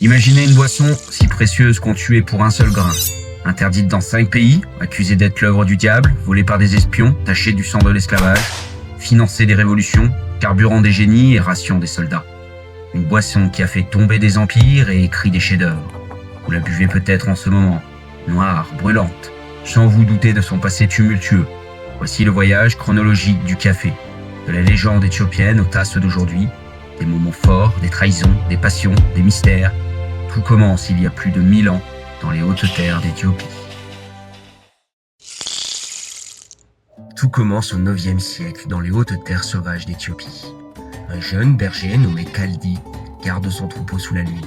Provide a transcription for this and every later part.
Imaginez une boisson si précieuse qu'on tuait pour un seul grain. Interdite dans 5 pays, accusée d'être l'œuvre du diable, volée par des espions, tachée du sang de l'esclavage, financée des révolutions, carburant des génies et ration des soldats. Une boisson qui a fait tomber des empires et écrit des chefs-d'œuvre. Vous la buvez peut-être en ce moment, noire, brûlante, sans vous douter de son passé tumultueux. Voici le voyage chronologique du café, de la légende éthiopienne aux tasses d'aujourd'hui, des moments forts, des trahisons, des passions, des mystères. Tout commence il y a plus de 1000 ans dans les hautes terres d'Éthiopie. Tout commence au IXe siècle dans les hautes terres sauvages d'Éthiopie. Un jeune berger nommé Kaldi garde son troupeau sous la lune.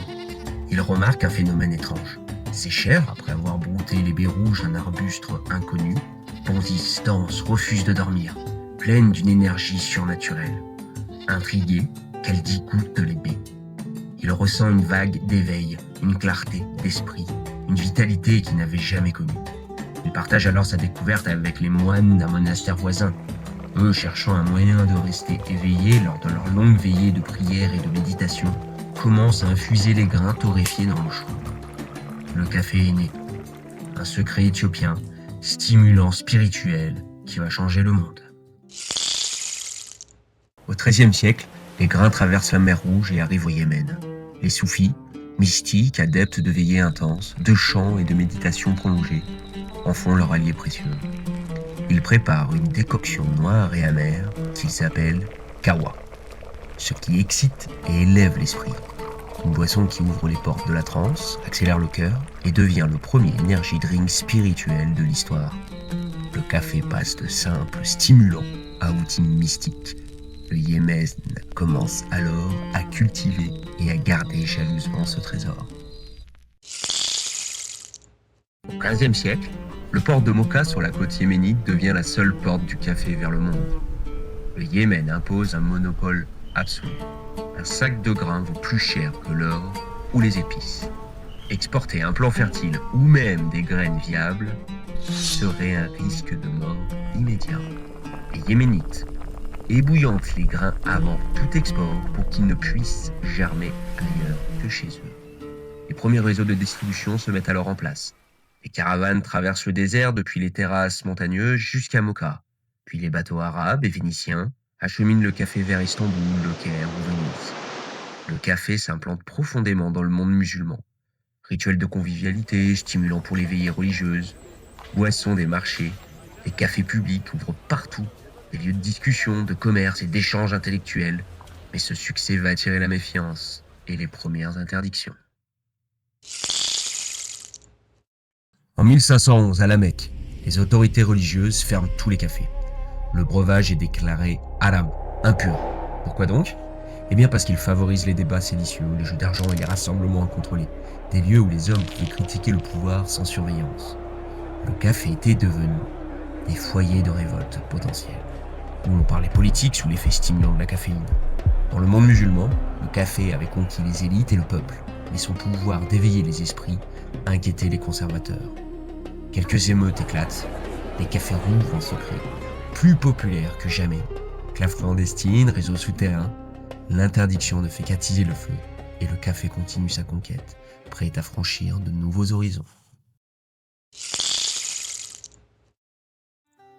Il remarque un phénomène étrange. Ses chèvres, après avoir brouté les baies rouges d'un arbuste inconnu, bondissent, dansent, refusent de dormir, pleines d'une énergie surnaturelle. Intrigué, Kaldi goûte les baies. Il ressent une vague d'éveil, une clarté d'esprit, une vitalité qu'il n'avait jamais connue. Il partage alors sa découverte avec les moines d'un monastère voisin, eux cherchant un moyen de rester éveillés lors de leur longue veillée de prière et de méditation, commencent à infuser les grains torréfiés dans l'eau chaude. Le café est né, un secret éthiopien, stimulant spirituel qui va changer le monde. Au XIIIe siècle, les grains traversent la mer Rouge et arrivent au Yémen. Les soufis, mystiques, adeptes de veillées intenses, de chants et de méditations prolongées, en font leur allié précieux. Ils préparent une décoction noire et amère qu'ils appellent kawa, ce qui excite et élève l'esprit. Une boisson qui ouvre les portes de la transe, accélère le cœur et devient le premier energy drink spirituel de l'histoire. Le café passe de simple stimulant à outil mystique. Le Yémen commence alors à cultiver et à garder jalousement ce trésor. Au XVe siècle, le port de Moka sur la côte yéménite devient la seule porte du café vers le monde. Le Yémen impose un monopole absolu. Un sac de grains vaut plus cher que l'or ou les épices. Exporter un plant fertile ou même des graines viables serait un risque de mort immédiat. Les Yéménites ébouillantent les grains avant tout export pour qu'ils ne puissent germer ailleurs que chez eux. Les premiers réseaux de distribution se mettent alors en place. Les caravanes traversent le désert depuis les terrasses montagneuses jusqu'à Moka. Puis les bateaux arabes et vénitiens acheminent le café vers Istanbul, le Caire ou Venise. Le café s'implante profondément dans le monde musulman. Rituel de convivialité, stimulant pour les veillées religieuses, boissons des marchés, les cafés publics ouvrent partout, des lieux de discussion, de commerce et d'échanges intellectuels. Mais ce succès va attirer la méfiance et les premières interdictions. En 1511, à la Mecque, les autorités religieuses ferment tous les cafés. Le breuvage est déclaré haram, impur. Pourquoi donc ? Eh bien parce qu'il favorise les débats séditieux, les jeux d'argent et les rassemblements incontrôlés, des lieux où les hommes pouvaient critiquer le pouvoir sans surveillance. Le café était devenu des foyers de révolte potentiels, où l'on parlait politique sous l'effet stimulant de la caféine. Dans le monde musulman, le café avait conquis les élites et le peuple, mais son pouvoir d'éveiller les esprits inquiétait les conservateurs. Quelques émeutes éclatent, les cafés rouvrent en secret, plus populaires que jamais. Clave clandestine, réseau souterrain, l'interdiction ne fait qu'attiser le feu et le café continue sa conquête, prêt à franchir de nouveaux horizons.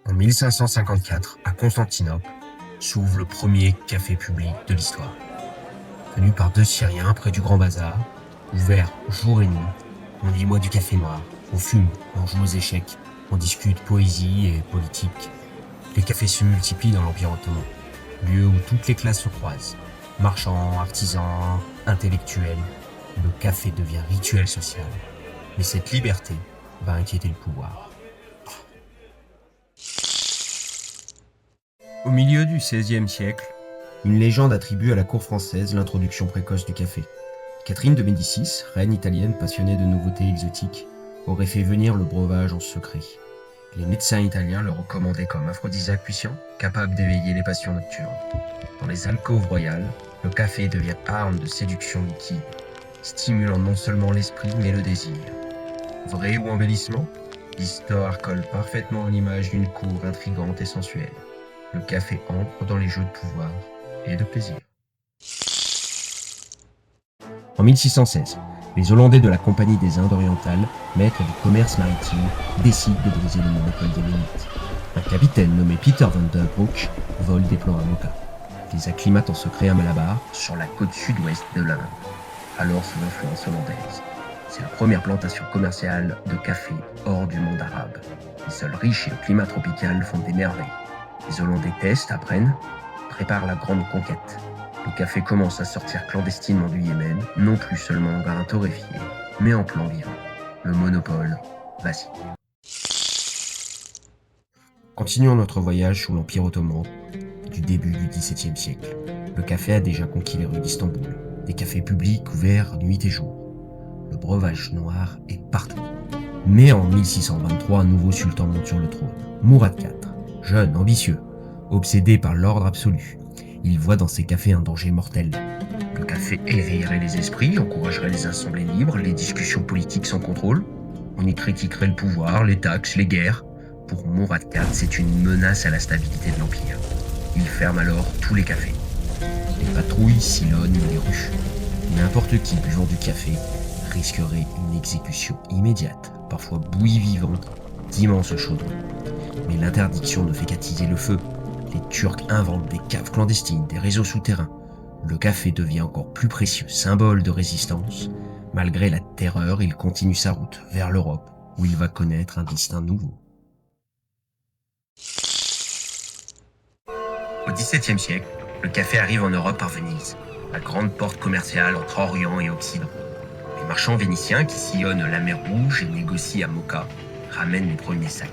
En 1554, à Constantinople, s'ouvre le premier café public de l'histoire. Tenu par 2 Syriens près du Grand Bazar, ouvert jour et nuit, on y boit du café noir, on fume, on joue aux échecs, on discute poésie et politique. Les cafés se multiplient dans l'Empire ottoman, lieu où toutes les classes se croisent. Marchands, artisans, intellectuels, le café devient rituel social. Mais cette liberté va inquiéter le pouvoir. Au milieu du XVIe siècle, une légende attribue à la cour française l'introduction précoce du café. Catherine de Médicis, reine italienne passionnée de nouveautés exotiques, aurait fait venir le breuvage en secret. Les médecins italiens le recommandaient comme aphrodisiaque puissant, capable d'éveiller les passions nocturnes. Dans les alcôves royales, le café devient arme de séduction liquide, stimulant non seulement l'esprit mais le désir. Vrai ou embellissement, l'histoire colle parfaitement à l'image d'une cour intrigante et sensuelle. Le café entre dans les jeux de pouvoir et de plaisir. En 1616, Les Hollandais de la Compagnie des Indes orientales, maîtres du commerce maritime, décident de briser le monopole yéménite. Un capitaine nommé Peter van der Broek vole des plans à Mocha. Il les acclimate en secret à Malabar, sur la côte sud-ouest de l'Inde, alors sous l'influence hollandaise. C'est la première plantation commerciale de café hors du monde arabe. Les sols riches et le climat tropical font des merveilles. Les Hollandais testent, apprennent, préparent la grande conquête. Le café commence à sortir clandestinement du Yémen, non plus seulement en grains torréfiés, mais en plan vivant. Le monopole vacille. Continuons notre voyage sous l'Empire ottoman du début du XVIIe siècle. Le café a déjà conquis les rues d'Istanbul, des cafés publics ouverts nuit et jour. Le breuvage noir est partout. Mais en 1623, un nouveau sultan monte sur le trône, Mourad IV, jeune, ambitieux, obsédé par l'ordre absolu. Il voit dans ces cafés un danger mortel. Le café éveillerait les esprits, encouragerait les assemblées libres, les discussions politiques sans contrôle. On y critiquerait le pouvoir, les taxes, les guerres. Pour Mourad IV, c'est une menace à la stabilité de l'Empire. Il ferme alors tous les cafés. Les patrouilles sillonnent les rues. N'importe qui buvant du café risquerait une exécution immédiate, parfois bouillie vivante, d'immenses chaudrons. Mais l'interdiction ne fait qu'attiser le feu. Les Turcs inventent des caves clandestines, des réseaux souterrains. Le café devient encore plus précieux, symbole de résistance. Malgré la terreur, il continue sa route vers l'Europe, où il va connaître un destin nouveau. Au XVIIe siècle, le café arrive en Europe par Venise, la grande porte commerciale entre Orient et Occident. Les marchands vénitiens qui sillonnent la mer Rouge et négocient à Mocha ramènent les premiers sacs.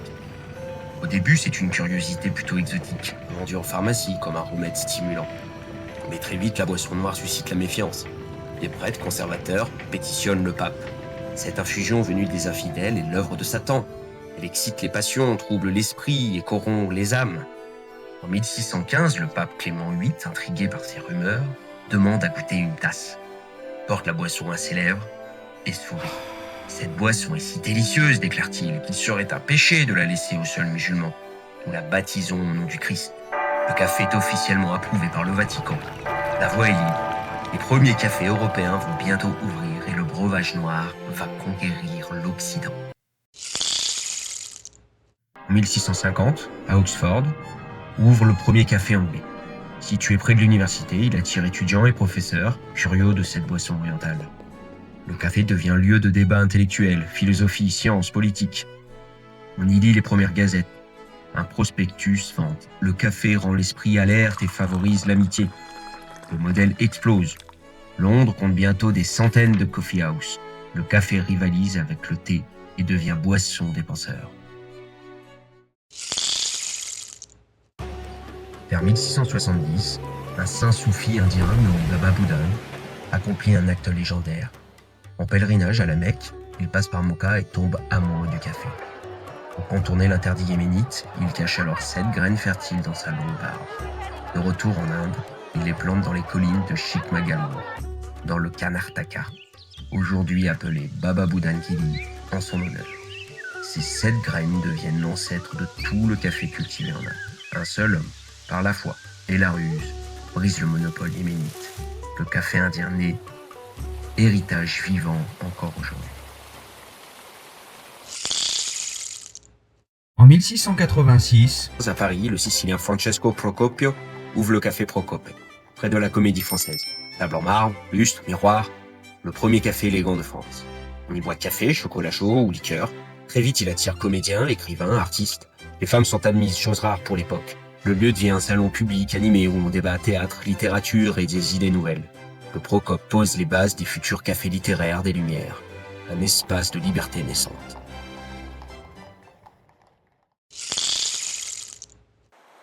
Au début, c'est une curiosité plutôt exotique, vendue en pharmacie comme un remède stimulant. Mais très vite, la boisson noire suscite la méfiance. Les prêtres conservateurs pétitionnent le pape. Cette infusion venue des infidèles est l'œuvre de Satan. Elle excite les passions, trouble l'esprit et corrompt les âmes. En 1615, le pape Clément VIII, intrigué par ces rumeurs, demande à goûter une tasse, porte la boisson à ses lèvres et sourit. Cette boisson est si délicieuse, déclare-t-il, qu'il serait un péché de la laisser aux seuls musulmans. Nous la baptisons au nom du Christ. Le café est officiellement approuvé par le Vatican. La voie est libre. Les premiers cafés européens vont bientôt ouvrir et le breuvage noir va conquérir l'Occident. En 1650, à Oxford, ouvre le premier café anglais. Situé près de l'université, il attire étudiants et professeurs curieux de cette boisson orientale. Le café devient lieu de débat intellectuel, philosophie, sciences, politique. On y lit les premières gazettes. Un prospectus vante. Le café rend l'esprit alerte et favorise l'amitié. Le modèle explose. Londres compte bientôt des centaines de coffee house. Le café rivalise avec le thé et devient boisson des penseurs. Vers 1670, un saint soufi indien nommé Baba Boudan accomplit un acte légendaire. En pèlerinage à la Mecque, il passe par Mocha et tombe amoureux du café. Pour contourner l'interdit yéménite, il cache alors 7 graines fertiles dans sa longue barbe. De retour en Inde, il les plante dans les collines de Chikmagalur, dans le Karnataka, aujourd'hui appelé Baba Boudan Giri en son honneur. Ces 7 graines deviennent l'ancêtre de tout le café cultivé en Inde. Un seul homme, par la foi et la ruse, brise le monopole yéménite. Le café indien naît, héritage vivant encore aujourd'hui. En 1686, À Paris, le Sicilien Francesco Procopio ouvre le café Procope, près de la Comédie Française. Table en marbre, lustre, miroir, le premier café élégant de France. On y boit café, chocolat chaud ou liqueur. Très vite, il attire comédiens, écrivains, artistes. Les femmes sont admises, chose rare pour l'époque. Le lieu devient un salon public animé où on débat théâtre, littérature et des idées nouvelles. Le Procope pose les bases des futurs cafés littéraires des Lumières, un espace de liberté naissante.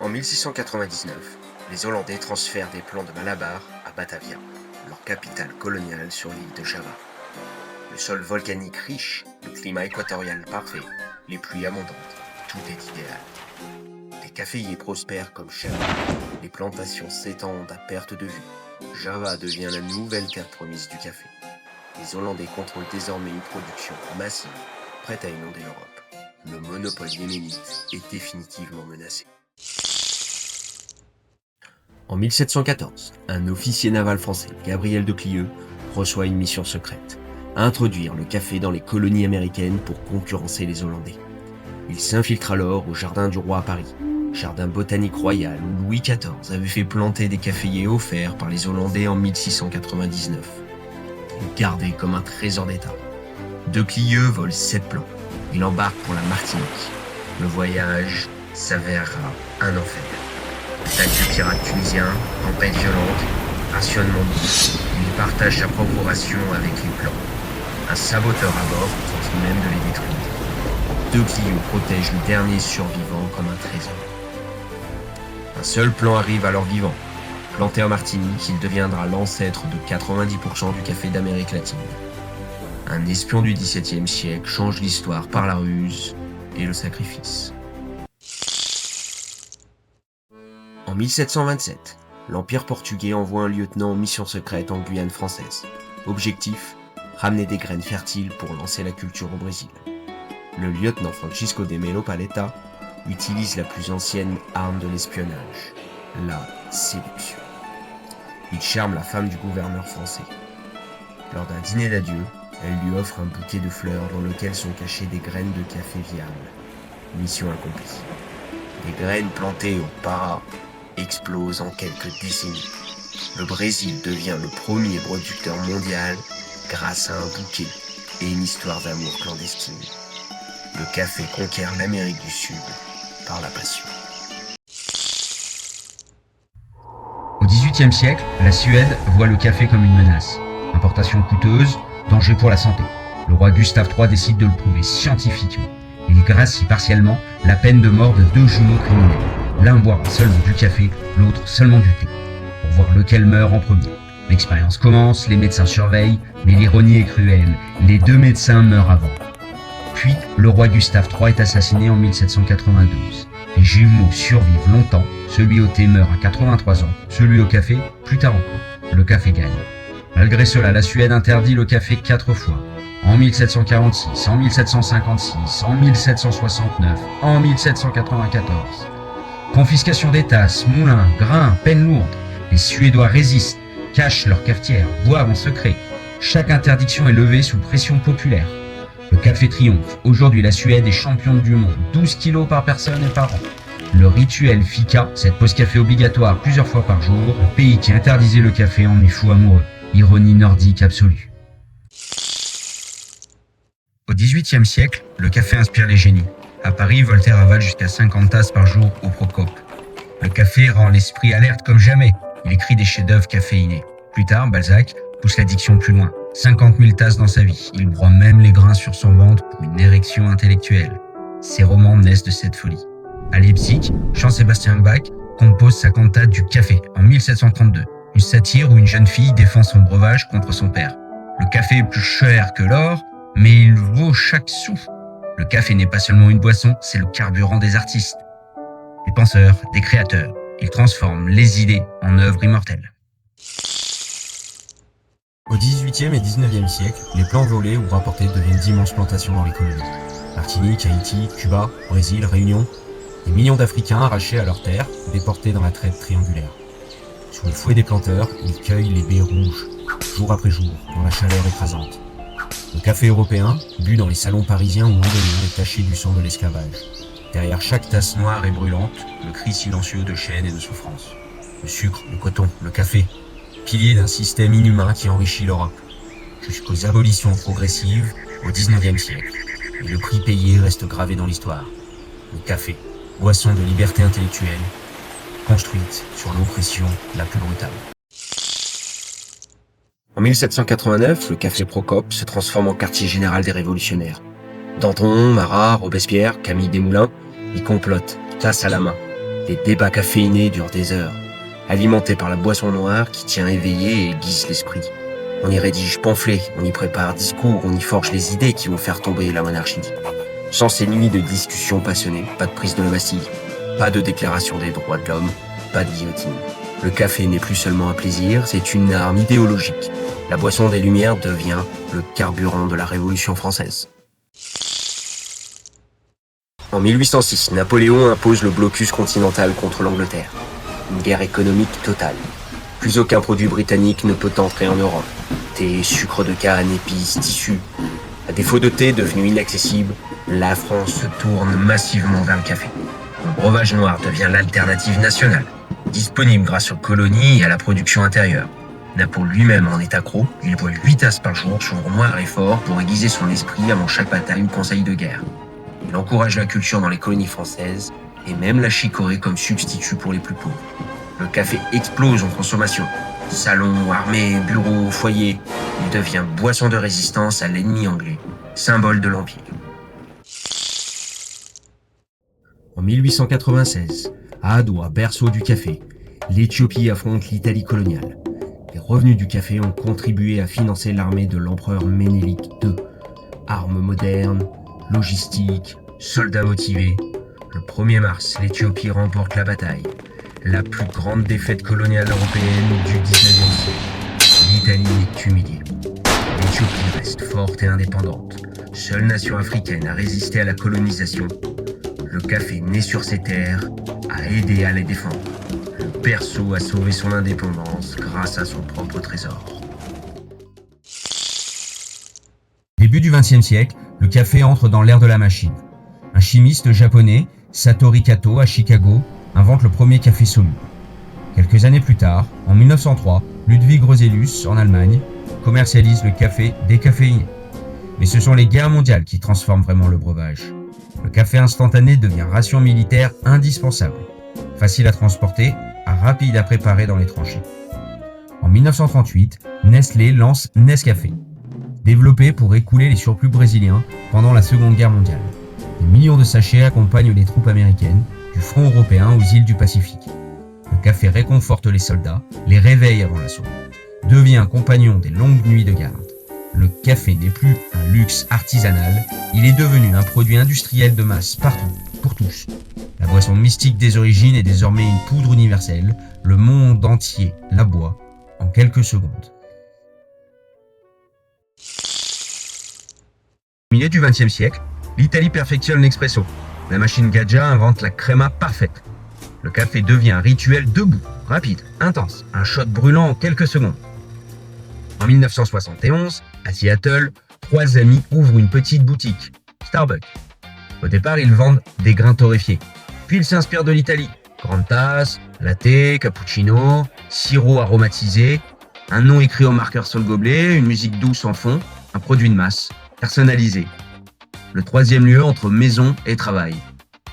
En 1699, les Hollandais transfèrent des plans de Malabar à Batavia, leur capitale coloniale sur l'île de Java. Le sol volcanique riche, le climat équatorial parfait, les pluies abondantes, tout est idéal. Les caféiers prospèrent comme jamais. Les plantations s'étendent à perte de vue. Java devient la nouvelle terre promise du café. Les Hollandais contrôlent désormais une production massive, prête à inonder l'Europe. Le monopole yéménite est définitivement menacé. En 1714, un officier naval français, Gabriel de Clieux, reçoit une mission secrète. introduire le café dans les colonies américaines pour concurrencer les Hollandais. Il s'infiltre alors au Jardin du Roi à Paris, jardin botanique royal où Louis XIV avait fait planter des caféiers offerts par les Hollandais en 1699. Gardé comme un trésor d'État. De Clieux vole 7 plans. Il embarque pour la Martinique. Le voyage s'avérera un enfer. Attaque de pirates tunisiens, tempête violente, rationnement d'eau. Il partage sa propre ration avec les plans. Un saboteur à bord tente même de les détruire. De Clieux protège le dernier survivant comme un trésor. Un seul plan arrive alors vivant. Planté en Martinique, il deviendra l'ancêtre de 90% du café d'Amérique latine. Un espion du XVIIe siècle change l'histoire par la ruse et le sacrifice. En 1727, l'Empire portugais envoie un lieutenant en mission secrète en Guyane française. Objectif, ramener des graines fertiles pour lancer la culture au Brésil. Le lieutenant Francisco de Melo Paleta utilise la plus ancienne arme de l'espionnage, la séduction. Il charme la femme du gouverneur français. Lors d'un dîner d'adieu, elle lui offre un bouquet de fleurs dans lequel sont cachées des graines de café viables. Mission accomplie. Des graines plantées au Pará explosent en quelques décennies. Le Brésil devient le premier producteur mondial grâce à un bouquet et une histoire d'amour clandestine. Le café conquiert l'Amérique du Sud par la passion. Au XVIIIe siècle, la Suède voit le café comme une menace. Importation coûteuse, danger pour la santé. Le roi Gustave III décide de le prouver scientifiquement. Il gracie partiellement la peine de mort de 2 jumeaux criminels. L'un boira seulement du café, l'autre seulement du thé. Pour voir lequel meurt en premier. L'expérience commence, les médecins surveillent, mais l'ironie est cruelle. Les 2 médecins meurent avant. Puis, le roi Gustave III est assassiné en 1792. Les jumeaux survivent longtemps, celui au thé meurt à 83 ans, celui au café, plus tard encore. Le café gagne. Malgré cela, la Suède interdit le café 4 fois. En 1746, en 1756, en 1769, en 1794. Confiscation des tasses, moulins, grains, peines lourdes. Les Suédois résistent, cachent leurs cafetières, boivent en secret. Chaque interdiction est levée sous pression populaire. Le café triomphe. Aujourd'hui, la Suède est championne du monde. 12 kilos par personne et par an. Le rituel fika, cette pause café obligatoire plusieurs fois par jour, le pays qui interdisait le café en est fou amoureux. Ironie nordique absolue. Au XVIIIe siècle, le café inspire les génies. À Paris, Voltaire avale jusqu'à 50 tasses par jour au Procope. Le café rend l'esprit alerte comme jamais. Il écrit des chefs-d'œuvre caféinés. Plus tard, Balzac pousse l'addiction plus loin. 50 000 tasses dans sa vie. Il broie même les grains sur son ventre pour une érection intellectuelle. Ses romans naissent de cette folie. À Leipzig, Jean-Sébastien Bach compose sa cantate du café en 1732. Une satire où une jeune fille défend son breuvage contre son père. Le café est plus cher que l'or, mais il vaut chaque sou. Le café n'est pas seulement une boisson, c'est le carburant des artistes. Des penseurs, des créateurs. Ils transforment les idées en œuvres immortelles. Au XVIIIe et XIXe siècle, les plants volés ou rapportés deviennent d'immenses plantations dans les colonies. Martinique, Haïti, Cuba, Brésil, Réunion, des millions d'Africains arrachés à leurs terres, déportés dans la traite triangulaire. Sous le fouet des planteurs, ils cueillent les baies rouges, jour après jour, dans la chaleur écrasante. Le café européen, bu dans les salons parisiens ou londoniens, est taché du sang de l'esclavage. Derrière chaque tasse noire et brûlante, le cri silencieux de chaîne et de souffrance. Le sucre, le coton, le café, piliers d'un système inhumain qui enrichit l'Europe, jusqu'aux abolitions progressives au XIXe siècle. Et le prix payé reste gravé dans l'histoire. Le café, boisson de liberté intellectuelle, construite sur l'oppression la plus brutale. En 1789, le café Procope se transforme en quartier général des révolutionnaires. Danton, Marat, Robespierre, Camille Desmoulins y complotent, tasse à la main. Les débats caféinés durent des heures, alimentés par la boisson noire qui tient éveillé et aiguise l'esprit. On y rédige pamphlets, on y prépare discours, on y forge les idées qui vont faire tomber la monarchie. Sans ces nuits de discussions passionnées, pas de prise de la Bastille, pas de déclaration des droits de l'homme, pas de guillotine. Le café n'est plus seulement un plaisir, c'est une arme idéologique. La boisson des Lumières devient le carburant de la Révolution française. En 1806, Napoléon impose le blocus continental contre l'Angleterre. Une guerre économique totale. Plus aucun produit britannique ne peut entrer en Europe. Thé, sucre de canne, épices, tissus. À défaut de thé devenu inaccessible, la France se tourne massivement vers le café. Le breuvage noir devient l'alternative nationale, disponible grâce aux colonies et à la production intérieure. Napoléon lui-même en est accro, il boit 8 tasses par jour, souvent noir et fort, pour aiguiser son esprit avant chaque bataille ou conseil de guerre. Il encourage la culture dans les colonies françaises, et même la chicorée comme substitut pour les plus pauvres. Le café explose en consommation. Salons, armées, bureaux, foyers, il devient boisson de résistance à l'ennemi anglais, symbole de l'Empire. En 1896, à Adoua, berceau du café, l'Éthiopie affronte l'Italie coloniale. Les revenus du café ont contribué à financer l'armée de l'empereur Ménélique II. Armes modernes, logistique, soldats motivés. Le 1er mars, l'Éthiopie remporte la bataille. La plus grande défaite coloniale européenne du 19e siècle. L'Italie est humiliée. L'Éthiopie reste forte et indépendante. Seule nation africaine à résister à la colonisation. Le café né sur ses terres a aidé à les défendre. Le berceau a sauvé son indépendance grâce à son propre trésor. Début du XXe siècle, le café entre dans l'ère de la machine. Un chimiste japonais, Satoru Kato, à Chicago, invente le premier café soluble. Quelques années plus tard, en 1903, Ludwig Roselius, en Allemagne, commercialise le café décaféiné. Mais ce sont les guerres mondiales qui transforment vraiment le breuvage. Le café instantané devient ration militaire indispensable, facile à transporter, rapide à préparer dans les tranchées. En 1938, Nestlé lance Nescafé, développé pour écouler les surplus brésiliens pendant la Seconde Guerre mondiale. Des millions de sachets accompagnent les troupes américaines du front européen aux îles du Pacifique. Le café réconforte les soldats, les réveille avant l'assaut, devient compagnon des longues nuits de garde. Le café n'est plus un luxe artisanal, il est devenu un produit industriel de masse partout, pour tous. La boisson mystique des origines est désormais une poudre universelle, le monde entier la boit en quelques secondes. Au milieu du XXe siècle, l'Italie perfectionne l'expresso. La machine Gaggia invente la crema parfaite. Le café devient un rituel debout, rapide, intense, un shot brûlant en quelques secondes. En 1971, à Seattle, 3 amis ouvrent une petite boutique, Starbucks. Au départ, ils vendent des grains torréfiés. Puis ils s'inspirent de l'Italie. Grande tasse, latte, cappuccino, sirop aromatisé, un nom écrit au marqueur sur le gobelet, une musique douce en fond, un produit de masse, personnalisé. Le 3e lieu entre maison et travail.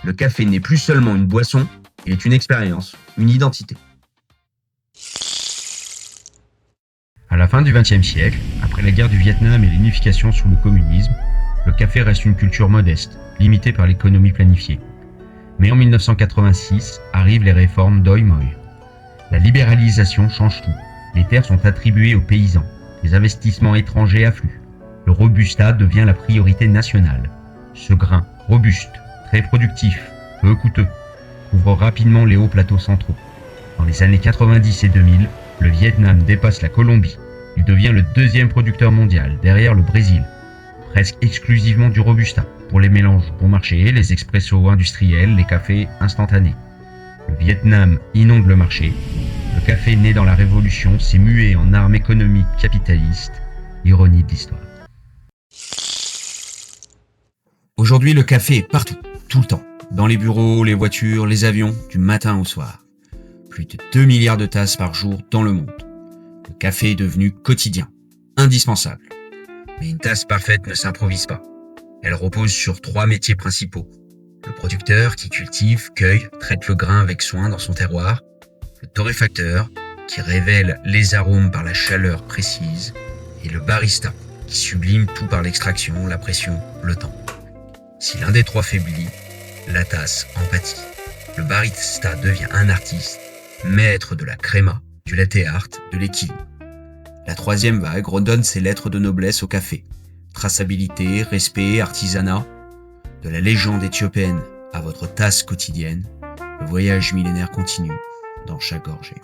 Le café n'est plus seulement une boisson, il est une expérience, une identité. À la fin du XXe siècle, après la guerre du Vietnam et l'unification sous le communisme, le café reste une culture modeste, limitée par l'économie planifiée. Mais en 1986 arrivent les réformes Doi Moi. La libéralisation change tout. Les terres sont attribuées aux paysans. Les investissements étrangers affluent. Le Robusta devient la priorité nationale. Ce grain, robuste, très productif, peu coûteux, couvre rapidement les hauts plateaux centraux. Dans les années 90 et 2000, le Vietnam dépasse la Colombie. Il devient le 2e producteur mondial, derrière le Brésil. Presque exclusivement du Robusta, pour les mélanges bon marché, les expressos industriels, les cafés instantanés. Le Vietnam inonde le marché. Le café né dans la Révolution s'est mué en arme économique capitaliste. Ironie de l'histoire. Aujourd'hui, le café est partout, tout le temps. Dans les bureaux, les voitures, les avions, du matin au soir. Plus de 2 milliards de tasses par jour dans le monde. Le café est devenu quotidien, indispensable. Mais une tasse parfaite ne s'improvise pas. Elle repose sur 3 métiers principaux. Le producteur qui cultive, cueille, traite le grain avec soin dans son terroir. Le torréfacteur qui révèle les arômes par la chaleur précise. Et le barista qui sublime tout par l'extraction, la pression, le temps. Si l'un des 3 faiblit, la tasse en pâtit. Le barista devient un artiste, maître de la créma, du latte art, de l'équilibre. La 3e vague redonne ses lettres de noblesse au café. Traçabilité, respect, artisanat. De la légende éthiopienne à votre tasse quotidienne, le voyage millénaire continue dans chaque gorgée.